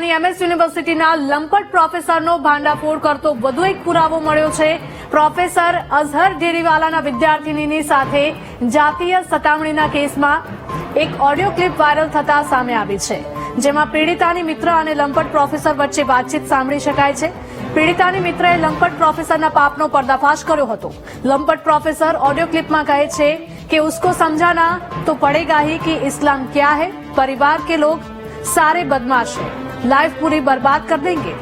જિલ્લાની MS યુનિવર્સિટીના લંપટ પ્રોફેસરનો ભાંડાફોડ કરતો વધુ એક પુરાવો મળ્યો છે। પ્રોફેસર અઝહર ડેરીવાલાના વિદ્યાર્થીનીની સાથે જાતીય સતામણીના કેસમાં એક ઓડિયો ક્લિપ વાયરલ થતા સામે આવી છે, જેમાં પીડિતાની મિત્ર અને લંપટ પ્રોફેસર વચ્ચે વાતચીત સાંભળી શકાય છે। પીડિતાની મિત્રએ લંપટ પ્રોફેસરના પાપનો પર્દાફાશ કર્યો હતો। લંપટ પ્રોફેસર ऑडियो क्लिप में कहे छे कि उसको समझाना तो पड़ेगा ही कि इस्लाम क्या है, परिवार के लोग सारे बदमाश हैं, लाइफ पूरी बर्बाद कर देंगे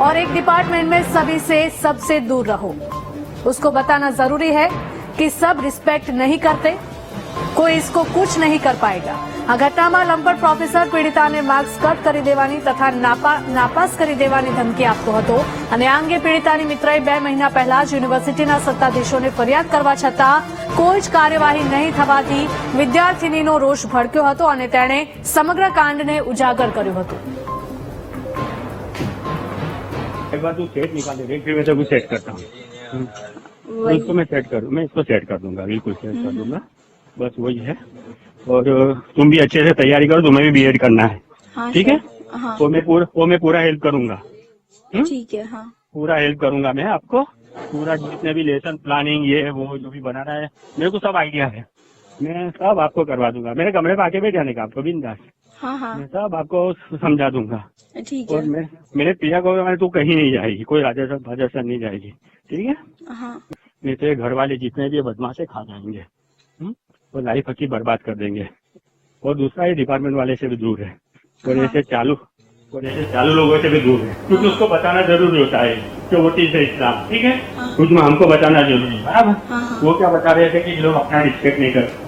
और एक डिपार्टमेंट में सभी से सबसे दूर रहो। उसको बताना जरूरी है कि सब रिस्पेक्ट नहीं करते, कोई इसको कुछ नहीं कर पाएगा। आ घटनामां लंपट प्रोफेसर पीड़िताने मार्क्स कट કરી દેવાની તથા નાપાસ કરી દેવાની ધમકી આપતો હતો અને આ અંગે પીડિતાની મિત્રએ 2 મહિના પહેલા જ યુનિવર્સિટીના સત્તાધીશોને ફરિયાદ કરવા છતાં કોઈ જ કાર્યવાહી નહીં થવાથી વિદ્યાર્થીનીનો રોષ ભડક્યો હતો અને તેણે સમગ્ર કાંડને ઉજાગર કર્યું હતું। एक बार तू सेट निकाल दे, फिर मैं तेरे को सेट करता हूँ। इसको मैं सेट कर, मैं इसको सेट कर दूंगा, बिल्कुल सेट कर दूंगा। बस वही है। और तुम भी अच्छे से तैयारी करो, तुम्हें भी बीएड करना है, ठीक है? हाँ। वो मैं पूरा हेल्प करूंगा। ठीक है। हाँ, पूरा हेल्प करूंगा मैं आपको। पूरा जितने भी लेसन प्लानिंग ये वो जो भी बना रहा है, मेरे को सब आइडिया है। मैं सब आपको करवा दूंगा। मेरे कमरे पे आके बैठ जाने का आपको बिंदास। हाँ, हाँ, मैं सब आपको समझा दूंगा। ठीक और है। मेरे प्रिया को मैंने तू कहीं नहीं जाएगी, कोई राजस्थान नहीं जाएगी, ठीक है? हाँ, नहीं तो घर वाले जितने भी बदमाश है खा जाएंगे और लाइफ अच्छी बर्बाद कर देंगे। और दूसरा ये डिपार्टमेंट वाले से भी दूर है और ऐसे चालू लोगों से भी दूर है, क्योंकि उसको बताना जरूरी होता है कि वो चीज है इस्लाम, ठीक है? कुछ में हमको बताना जरूरी है, बराबर? वो क्या बता रहे थे कि लोग अपना रिस्पेक्ट नहीं करते।